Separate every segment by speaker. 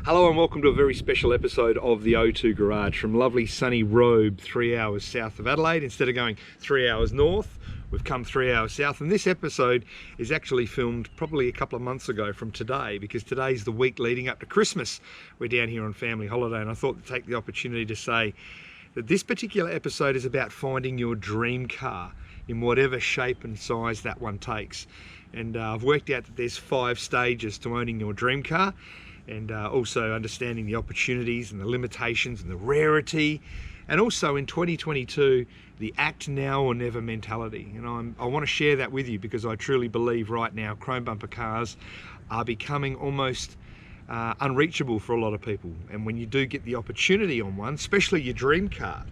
Speaker 1: Hello and welcome to a very special episode of the O2 Garage from lovely sunny Robe, 3 hours south of Adelaide. Instead of going 3 hours north, we've come 3 hours south, and this episode is actually filmed probably a couple of months ago from today, because today's the week leading up to Christmas. We're down here on family holiday, and I thought to take the opportunity to say that this particular episode is about finding your dream car in whatever shape and size that one takes. And I've worked out that there's 5 stages to owning your dream car, and also understanding the opportunities and the limitations and the rarity, and also in 2022 the act now or never mentality. And I want to share that with you because I truly believe right now chrome bumper cars are becoming almost unreachable for a lot of people. And when you do get the opportunity on one, especially your dream car,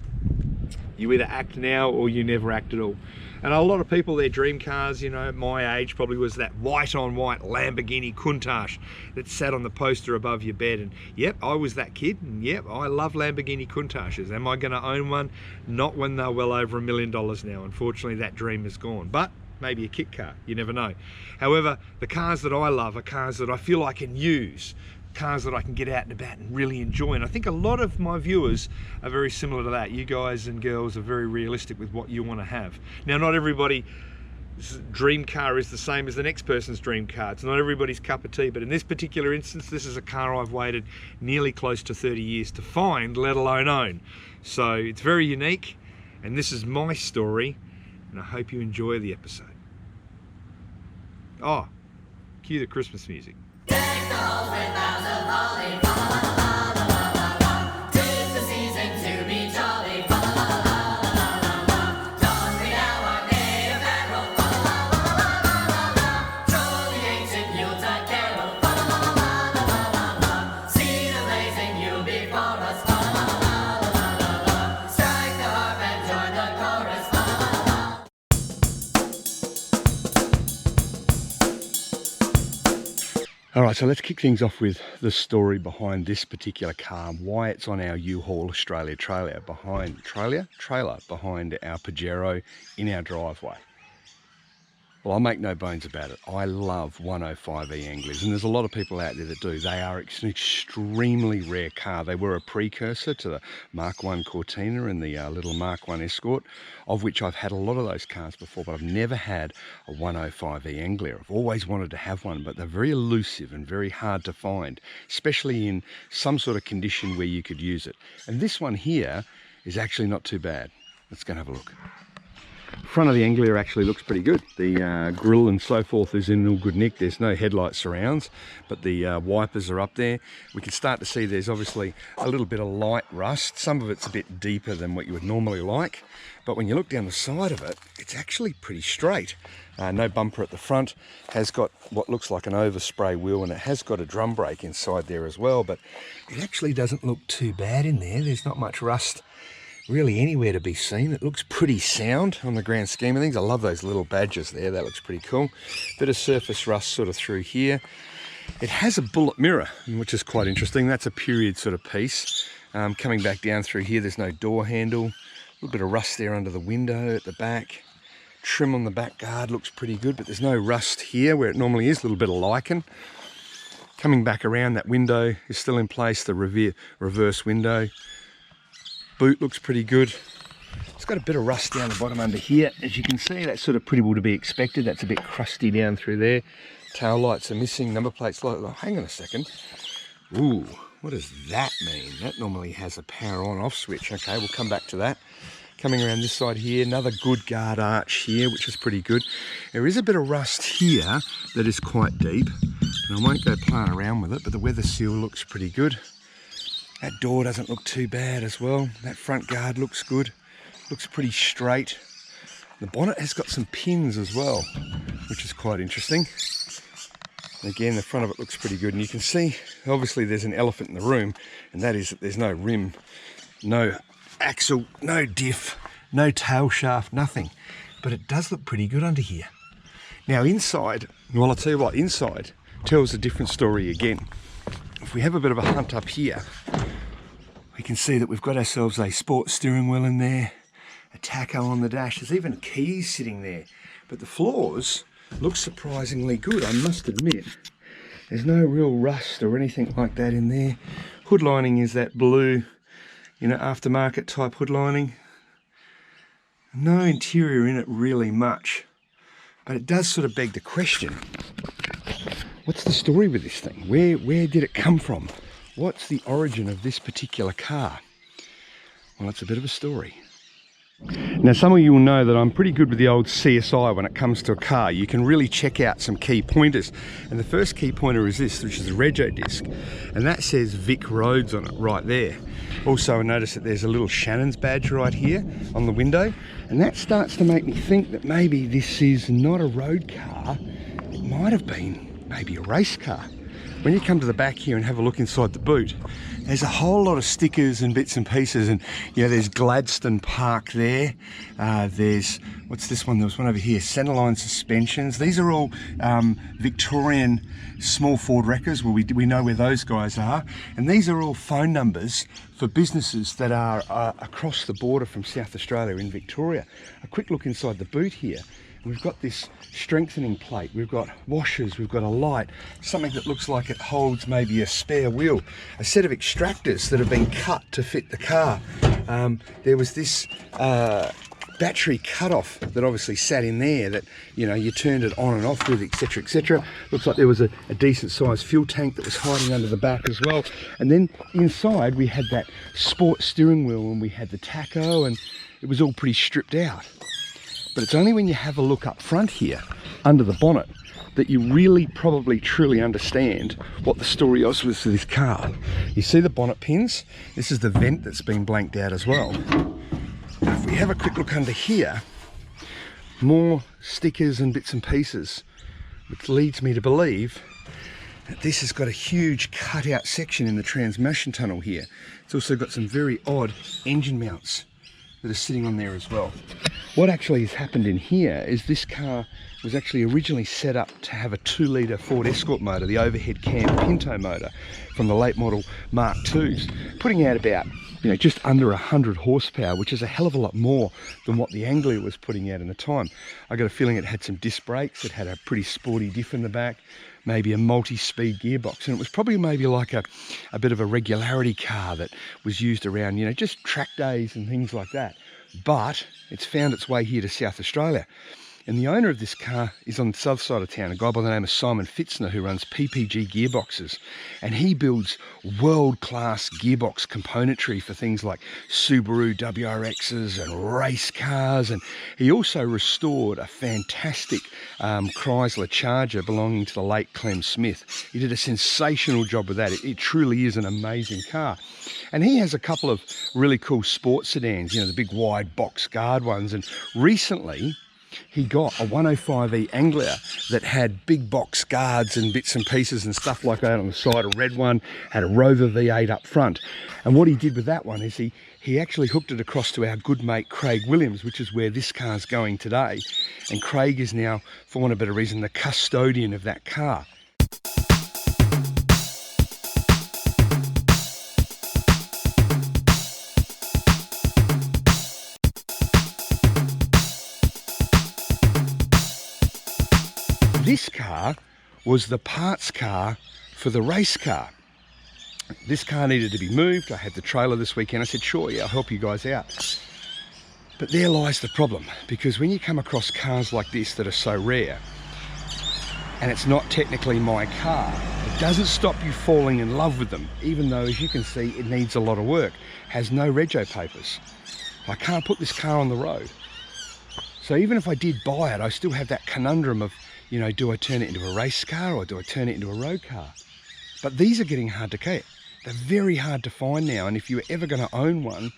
Speaker 1: you either act now or you never act at all. And a lot of people, their dream cars, you know, my age probably was that white on white Lamborghini Countach that sat on the poster above your bed. And yep, I was that kid, and yep, I love Lamborghini Countaches. Am I going to own one? Not when they're well over $1 million now. Unfortunately, that dream is gone. But maybe a kit car, you never know. However, the cars that I love are cars that I feel I can use, cars that I can get out and about and really enjoy. And I think a lot of my viewers are very similar to that. You guys and girls are very realistic with what you want to have. Now, not everybody's dream car is the same as the next person's dream car. It's not everybody's cup of tea, but in this particular instance, this is a car I've waited nearly close to 30 years to find, let alone own. So it's very unique, and this is my story, and I hope you enjoy the episode. Oh, cue the Christmas music. Alright, so let's kick things off with the story behind this particular car, why it's on our U-Haul Australia trailer behind our Pajero in our driveway. Well, I'll make no bones about it. I love 105E Anglias, and there's a lot of people out there that do. They are an extremely rare car. They were a precursor to the Mark 1 Cortina and the little Mark 1 Escort, of which I've had a lot of those cars before, but I've never had a 105E Anglia. I've always wanted to have one, but they're very elusive and very hard to find, especially in some sort of condition where you could use it. And this one here is actually not too bad. Let's go and have a look. Front of the Anglia actually looks pretty good. The grille and so forth is in all good nick. There's no headlight surrounds, but the wipers are up there. We can start to see there's obviously a little bit of light rust. Some of it's a bit deeper than what you would normally like, but when you look down the side of it, it's actually pretty straight. No bumper at the front, has got what looks like an overspray wheel, and it has got a drum brake inside there as well, but it actually doesn't look too bad in there. There's not much rust really anywhere to be seen. It looks pretty sound on the grand scheme of things. I love those little badges there. That looks pretty cool. Bit of surface rust sort of through here. It has a bullet mirror, which is quite interesting. That's a period sort of piece. Coming back down through here, there's no door handle. A little bit of rust there under the window at the back. Trim on the back guard looks pretty good, but there's no rust here where it normally is. A little bit of lichen. Coming back around, that window is still in place, the reverse window. Boot looks pretty good. It's got a bit of rust down the bottom under here. As you can see, that's sort of pretty well to be expected. That's a bit crusty down through there. Tail lights are missing, number plates. Hang on a second. Ooh, what does that mean? That normally has a power on off switch. Okay, we'll come back to that. Coming around this side here, another good guard arch here, which is pretty good. There is a bit of rust here that is quite deep, and I won't go playing around with it, but the weather seal looks pretty good. That door doesn't look too bad as well. That front guard looks good. Looks pretty straight. The bonnet has got some pins as well, which is quite interesting. And again, the front of it looks pretty good. And you can see, obviously there's an elephant in the room, and that is that there's no rim, no axle, no diff, no tail shaft, nothing. But it does look pretty good under here. Now inside, well, I'll tell you what, inside tells a different story again. If we have a bit of a hunt up here, we can see that we've got ourselves a sport steering wheel in there, a tacho on the dash. There's even keys sitting there. But the floors look surprisingly good, I must admit. There's no real rust or anything like that in there. Hood lining is that blue, you know, aftermarket type hood lining. No interior in it really much, but it does sort of beg the question, what's the story with this thing? Where did it come from? What's the origin of this particular car? Well, it's a bit of a story. Now, some of you will know that I'm pretty good with the old CSI when it comes to a car. You can really check out some key pointers. And the first key pointer is this, which is the rego disc. And that says Vic Roads on it right there. Also, I notice that there's a little Shannon's badge right here on the window. And that starts to make me think that maybe this is not a road car. It might have been maybe a race car. When you come to the back here and have a look inside the boot, there's a whole lot of stickers and bits and pieces, and you know, there's Gladstone Park there. There's, what's this one? There was one over here, Centerline suspensions. These are all Victorian small Ford wreckers. Well, we know where those guys are, and these are all phone numbers for businesses that are across the border from South Australia in Victoria. A quick look inside the boot here. We've got this strengthening plate, we've got washers, we've got a light, something that looks like it holds maybe a spare wheel, a set of extractors that have been cut to fit the car. There was this battery cutoff that obviously sat in there that, you know, you turned it on and off with, etc, etc. Looks like there was a decent sized fuel tank that was hiding under the back as well. And then inside we had that sport steering wheel, and we had the tacho, and it was all pretty stripped out. But it's only when you have a look up front here, under the bonnet, that you really probably truly understand what the story was with this car. You see the bonnet pins? This is the vent that's been blanked out as well. Now, if we have a quick look under here, more stickers and bits and pieces, which leads me to believe that this has got a huge cutout section in the transmission tunnel here. It's also got some very odd engine mounts that are sitting on there as well. What actually has happened in here is this car was actually originally set up to have a 2-litre Ford Escort motor, the overhead cam Pinto motor from the late model Mark IIs, putting out about, you know, just under 100 horsepower, which is a hell of a lot more than what the Anglia was putting out in the time. I got a feeling it had some disc brakes, it had a pretty sporty diff in the back, maybe a multi-speed gearbox, and it was probably maybe like a bit of a regularity car that was used around, you know, just track days and things like that. But it's found its way here to South Australia. And the owner of this car is on the south side of town, a guy by the name of Simon Fitzner, who runs PPG Gearboxes. And he builds world-class gearbox componentry for things like Subaru WRXs and race cars. And he also restored a fantastic Chrysler Charger belonging to the late Clem Smith. He did a sensational job with that. It truly is an amazing car. And he has a couple of really cool sports sedans, you know, the big wide box guard ones. And recently, he got a 105E Anglia that had big box guards and bits and pieces and stuff like that on the side. A red one, had a Rover V8 up front. And what he did with that one is he actually hooked it across to our good mate Craig Williams, which is where this car's going today. And Craig is now, for want of a better reason, the custodian of that car. This car was the parts car for the race car. This car needed to be moved. I had the trailer this weekend. I said, sure, yeah, I'll help you guys out. But there lies the problem, because when you come across cars like this that are so rare, and it's not technically my car, it doesn't stop you falling in love with them, even though, as you can see, it needs a lot of work, has no rego papers. I can't put this car on the road. So even if I did buy it, I still have that conundrum of, you know, do I turn it into a race car or do I turn it into a road car? But these are getting hard to get. They're very hard to find now. And if you're ever going to own one,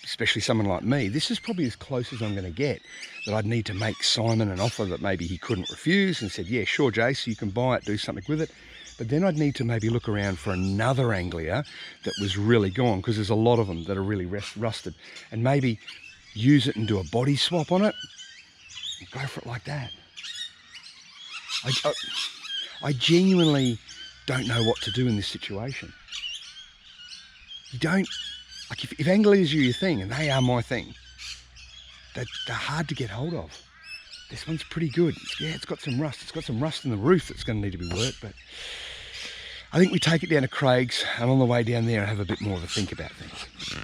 Speaker 1: especially someone like me, this is probably as close as I'm going to get, that I'd need to make Simon an offer that maybe he couldn't refuse and said, yeah, sure, Jace, you can buy it, do something with it. But then I'd need to maybe look around for another Anglia that was really gone, because there's a lot of them that are really rusted, and maybe use it and do a body swap on it and go for it like that. I genuinely don't know what to do in this situation. You don't, like if Anglias are your thing, and they are my thing, they're hard to get hold of. This one's pretty good. Yeah, it's got some rust. It's got some rust in the roof that's going to need to be worked, but I think we take it down to Craig's, and on the way down there, have a bit more of a think about things.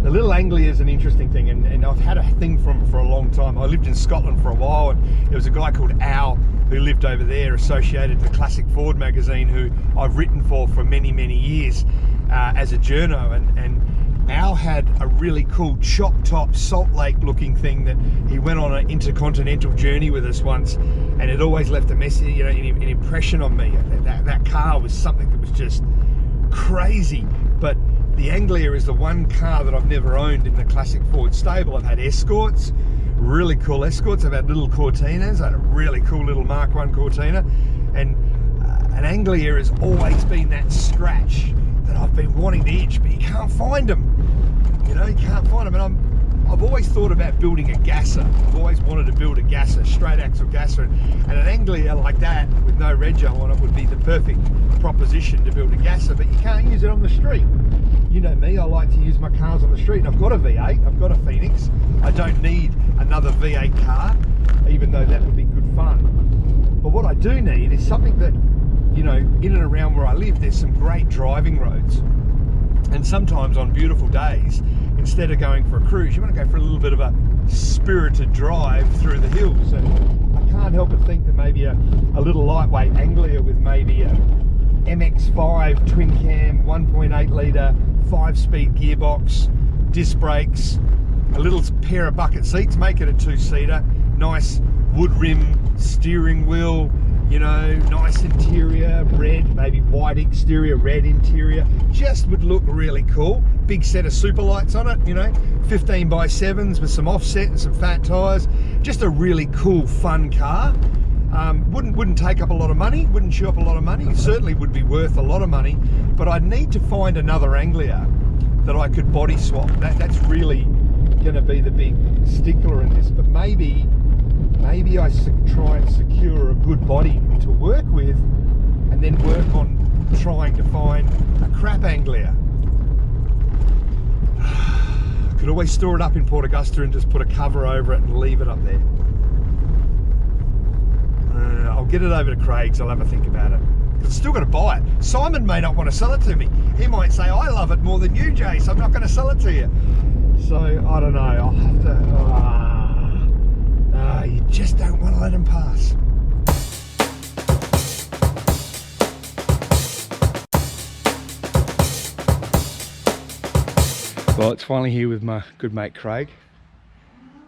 Speaker 2: The little Anglia is an interesting thing, and I've had a thing for a long time. I lived in Scotland for a while, and there was a guy called Al who lived over there, associated to Classic Ford magazine, who I've written for many, many years as a journo, and Al had a really cool chop top Salt Lake looking thing that he went on an intercontinental journey with us once, and it always left a message, you know, an impression on me. That car was something that was just crazy. But the Anglia is the one car that I've never owned in the Classic Ford stable. I've had Escorts, really cool Escorts. I've had little Cortinas. I had a really cool little Mark I Cortina, and an Anglia has always been that scratch that I've been wanting to itch, but you can't find them. You know, you can't find them. And I've always thought about building a gasser. I've always wanted to build a gasser, straight axle gasser, and an Anglia like that with no rego on it would be the perfect proposition to build a gasser, but you can't use it on the street. You know me, I like to use my cars on the street, and I've got a V8, I've got a Phoenix. I don't need another V8 car, even though that would be good fun. But what I do need is something that, you know, in and around where I live, there's some great driving roads. And sometimes on beautiful days, instead of going for a cruise, you want to go for a little bit of a spirited drive through the hills. And I can't help but think that maybe a little lightweight Anglia with maybe a MX-5 twin cam, 1.8 litre, 5-speed gearbox, disc brakes, a little pair of bucket seats, make it a 2-seater, nice wood rim steering wheel, you know, nice interior, red, maybe white exterior, red interior, just would look really cool. Big set of super lights on it, you know, 15x7s with some offset and some fat tyres. Just a really cool, fun car. Wouldn't take up a lot of money, wouldn't chew up a lot of money. It certainly would be worth a lot of money, but I'd need to find another Anglia that I could body swap. That's really going to be the big stickler in this. But maybe I try and secure a good body to work with, and then work on trying to find a crap Anglia. Could always store it up in Port Augusta and just put a cover over it and leave it up there. I'll get it over to Craig's, I'll have a think about it. I've still got to buy it. Simon may not want to sell it to me. He might say, I love it more than you, Jay, so I'm not going to sell it to you. So, I don't know, I'll have to... you just don't want to let him pass.
Speaker 1: Well, it's finally here with my good mate Craig.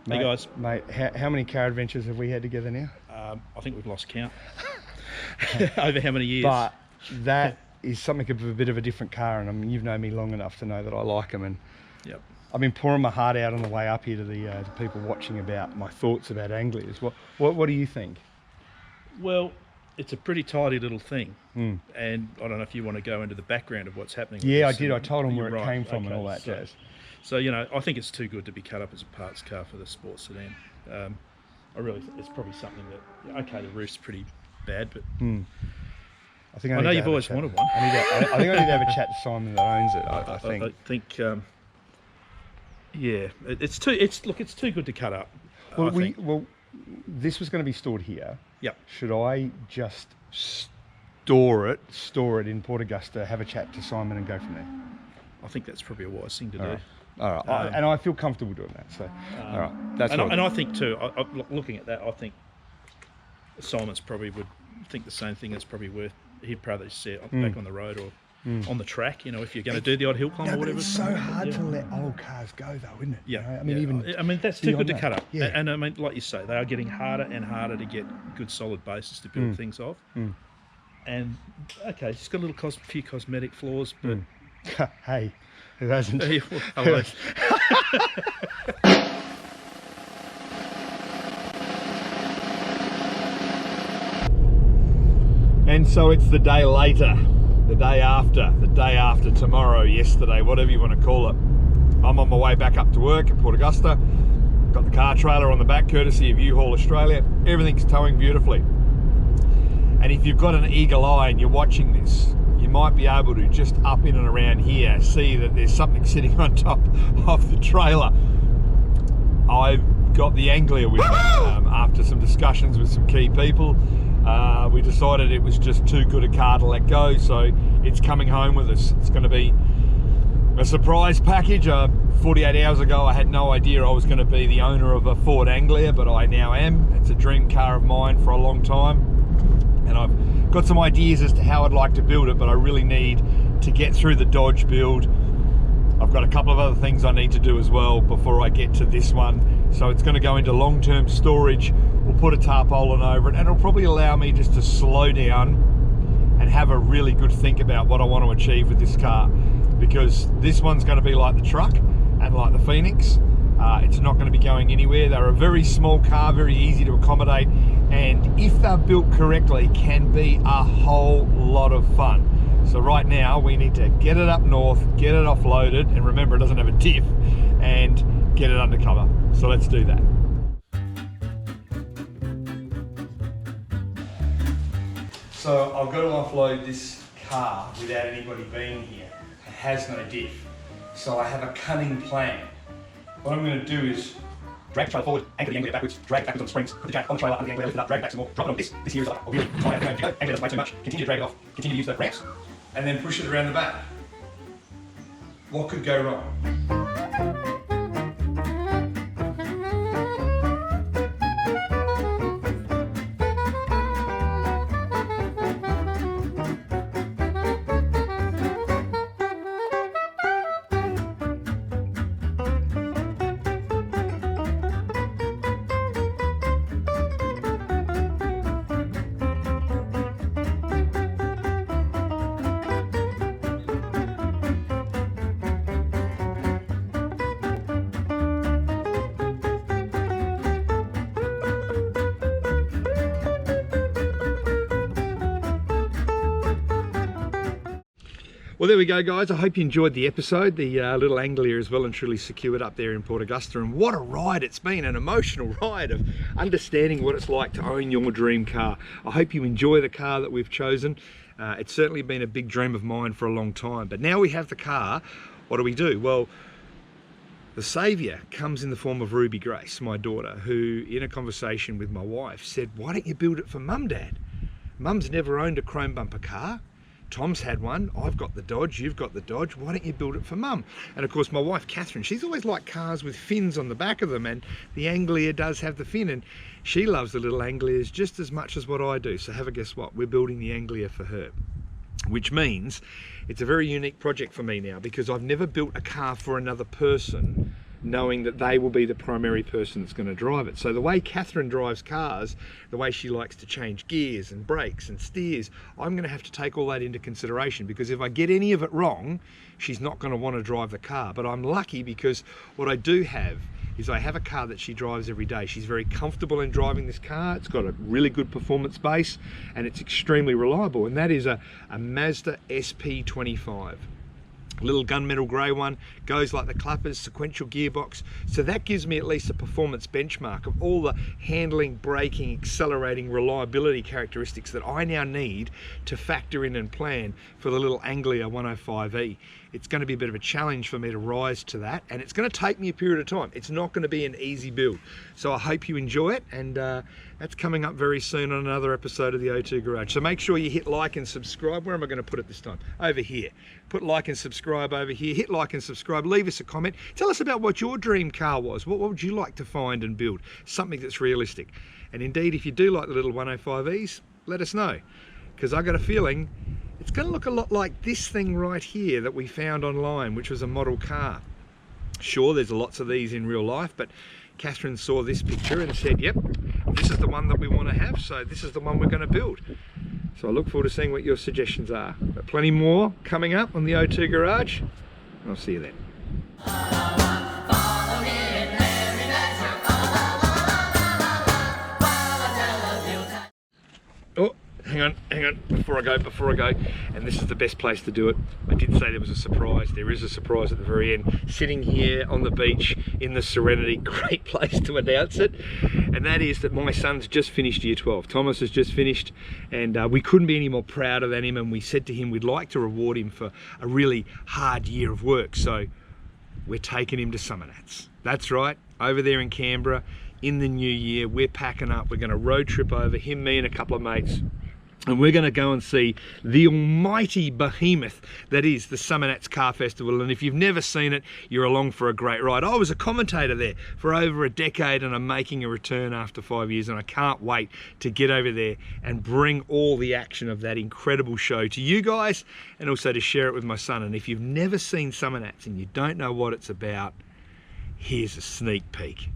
Speaker 3: Hey guys.
Speaker 1: Mate, how many car adventures have we had together now?
Speaker 3: I think we've lost count. Over how many years?
Speaker 1: But that is something of a bit of a different car, and I mean, you've known me long enough to know that I like them, and
Speaker 3: yep.
Speaker 1: I've been pouring my heart out on the way up here to the people watching about my thoughts about Anglias. What do you think?
Speaker 3: Well, it's a pretty tidy little thing, and I don't know if you want to go into the background of what's happening.
Speaker 1: Yeah, I did. I told them where it came from and all that jazz.
Speaker 3: So, you know, I think it's too good to be cut up as a parts car for the sports sedan. I really, it's probably something that, okay, the roof's pretty bad, but
Speaker 1: I
Speaker 3: know you've always wanted one.
Speaker 1: I think I need to have a chat to Simon that owns it. I think.
Speaker 3: Yeah, it's too good to cut up.
Speaker 1: Well, this was going to be stored here.
Speaker 3: Yep.
Speaker 1: Should I just store it in Port Augusta, have a chat to Simon, and go from there?
Speaker 3: I think that's probably a wise thing to do.
Speaker 1: All right. And I feel comfortable doing that. So, all right. That's
Speaker 3: and I think too. Looking at that, I think Simon's probably would think the same thing. It's probably worth. He'd probably see it back on the road or on the track. You know, if you're going to do the odd hill climb or whatever.
Speaker 1: It's so hard to let old cars go, though, isn't it?
Speaker 3: Yeah.
Speaker 1: You know?
Speaker 3: I mean, that's too good to cut up.
Speaker 1: Yeah.
Speaker 3: And I mean, like you say, they are getting harder and harder to get good solid bases to build things off. And okay, it's got a few cosmetic flaws, but
Speaker 1: hey, who hasn't?
Speaker 2: And so it's the day later, the day after tomorrow, yesterday, whatever you want to call it. I'm on my way back up to work at Port Augusta. Got the car trailer on the back, courtesy of U-Haul Australia. Everything's towing beautifully. And if you've got an eagle eye and you're watching this, you might be able to, just up in and around here, see that there's something sitting on top of the trailer. I've got the Anglia with me. After some discussions with some key people, we decided it was just too good a car to let go, so it's coming home with us. It's going to be a surprise package. 48 hours ago I had no idea I was going to be the owner of a Ford Anglia, but I now am. It's a dream car of mine for a long time, and I've got some ideas as to how I'd like to build it, but I really need to get through the Dodge build. I've got a couple of other things I need to do as well before I get to this one. So it's going to go into long-term storage. We'll put a tarpaulin over it, and it'll probably allow me just to slow down and have a really good think about what I want to achieve with this car, because this one's going to be like the truck and like the Phoenix. It's not going to be going anywhere. They're a very small car, very easy to accommodate, and if they're built correctly, can be a whole lot of fun. So right now we need to get it up north, get it offloaded, and remember it doesn't have a diff, and get it undercover. So let's do that. So I've got to offload this car without anybody being here. It has no diff. So I have a cunning plan. What I'm going to do is drag the trailer forward, anchor the Anglia backwards, drag it backwards on the springs, put the jack on the trailer, under the Anglia, lift it up, drag it back some more, drop it on this. This here is like, really tight out, Anglia doesn't weigh too much, continue to drag it off, continue to use the ramps, and then push it around the back. What could go wrong? Well, there we go, guys. I hope you enjoyed the episode. The little Anglia is well and truly secured up there in Port Augusta, and what a ride it's been, an emotional ride of understanding what it's like to own your dream car. I hope you enjoy the car that we've chosen. It's certainly been a big dream of mine for a long time, but now we have the car. What do? Well, the saviour comes in the form of Ruby Grace, my daughter, who in a conversation with my wife said, why don't you build it for Mum, Dad? Mum's never owned a chrome bumper car. Tom's had one, I've got the Dodge, you've got the Dodge, why don't you build it for Mum? And of course my wife Catherine, she's always liked cars with fins on the back of them, and the Anglia does have the fin, and she loves the little Anglias just as much as what I do. So have a guess what, we're building the Anglia for her. Which means it's a very unique project for me now, because I've never built a car for another person knowing that they will be the primary person that's going to drive it. So the way Catherine drives cars, the way she likes to change gears and brakes and steers, I'm going to have to take all that into consideration, because if I get any of it wrong, she's not going to want to drive the car. But I'm lucky, because what I do have is I have a car that she drives every day. She's very comfortable in driving this car. It's got a really good performance base, and it's extremely reliable, and that is a Mazda SP25. Little gunmetal grey one, goes like the clappers, sequential gearbox. So that gives me at least a performance benchmark of all the handling, braking, accelerating, reliability characteristics that I now need to factor in and plan for the little Anglia 105E. It's going to be a bit of a challenge for me to rise to that, and it's going to take me a period of time. It's not going to be an easy build. So I hope you enjoy it, and that's coming up very soon on another episode of the O2 Garage. So make sure you hit like and subscribe. Where am I going to put it this time? Over here. Put like and subscribe over here. Hit like and subscribe. Leave us a comment. Tell us about what your dream car was. What would you like to find and build? Something that's realistic. And indeed, if you do like the little 105Es, let us know, because I got a feeling it's going to look a lot like this thing right here that we found online, which was a model car. Sure, there's lots of these in real life, but Catherine saw this picture and said, yep, this is the one that we want to have, so this is the one we're going to build. So I look forward to seeing what your suggestions are. But plenty more coming up on the O2 Garage. I'll see you then. Oh, hang on. hang on, before I go, and this is the best place to do it. I did say there was a surprise. There is a surprise at the very end. Sitting here on the beach in the Serenity, great place to announce it. And that is that my son's just finished year 12. Thomas has just finished, and we couldn't be any more prouder than him, and we said to him we'd like to reward him for a really hard year of work. So we're taking him to Summernats. That's right, over there in Canberra. In the new year, we're packing up. We're going to road trip over, him, me and a couple of mates, and we're going to go and see the almighty behemoth that is the Summernats Car Festival. And if you've never seen it, you're along for a great ride. I was a commentator there for over a decade, and I'm making a return after 5 years, and I can't wait to get over there and bring all the action of that incredible show to you guys, and also to share it with my son. And if you've never seen Summernats and you don't know what it's about, here's a sneak peek.